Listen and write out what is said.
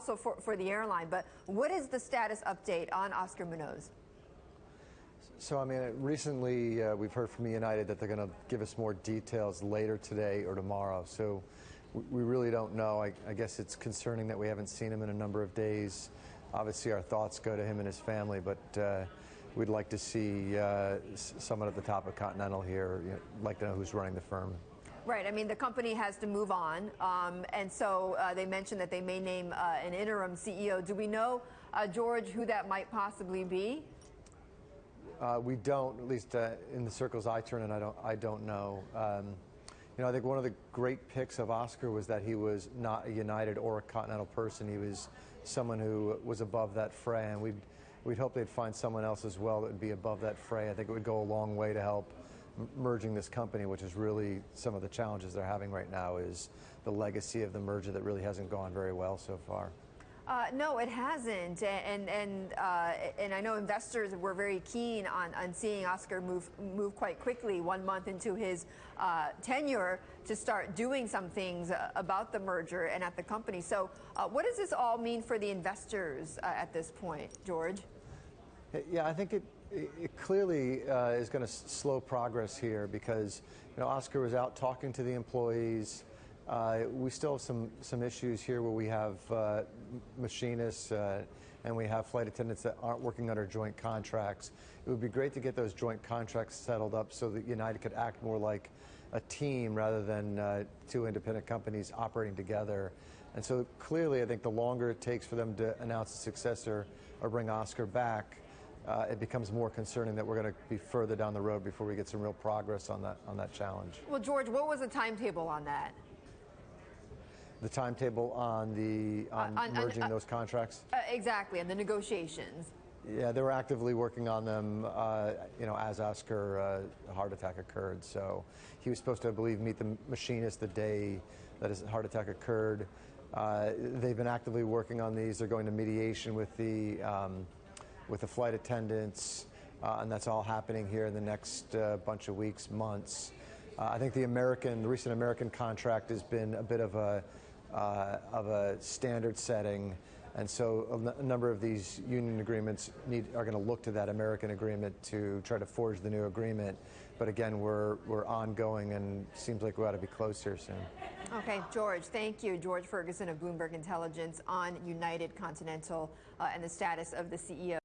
also for the airline. But what is the status update on Oscar Munoz? So, I mean, recently we've heard from United that they're going to give us more details later today or tomorrow. So we really don't know. I guess it's concerning that we haven't seen him in a number of days. Obviously, our thoughts go to him and his family, but we'd like to see someone at the top of Continental here. Like to know who's running the firm. Right. I mean, the company has to move on. And so they mentioned that they may name an interim CEO. Do we know, George, who that might possibly be? We don't, at least in the circles I turn in, I don't know. I think one of the great picks of Oscar was that he was not a United or a Continental person. He was someone who was above that fray, and we'd hope they'd find someone else as well that would be above that fray. I think it would go a long way to help merging this company, which is really some of the challenges they're having right now, is the legacy of the merger that really hasn't gone very well so far. No, it hasn't, and I know investors were very keen on seeing Oscar move quite quickly, 1 month into his tenure, to start doing some things about the merger and at the company. So, what does this all mean for the investors at this point, George? Yeah, I think it clearly is going to slow progress here because Oscar was out talking to the employees. We still have some issues here where we have machinists and we have flight attendants that aren't working under joint contracts. It would be great to get those joint contracts settled up so that United could act more like a team rather than two independent companies operating together. And so clearly I think the longer it takes for them to announce a successor or bring Oscar back, it becomes more concerning that we're going to be further down the road before we get some real progress on that challenge. Well, George, what was the timetable on that? The timetable on merging those contracts? Exactly, and the negotiations. Yeah, they were actively working on them, as Oscar heart attack occurred. So he was supposed to, I believe, meet the machinist the day that his heart attack occurred. They've been actively working on these. They're going to mediation with the flight attendants, and that's all happening here in the next bunch of weeks, months. I think the recent American contract has been a bit of a standard setting, and so a number of these union agreements are going to look to that American agreement to try to forge the new agreement. But again, we're ongoing, and it seems like we ought to be close here soon. Okay, George, thank you. George Ferguson of Bloomberg Intelligence on United Continental and the status of the CEO.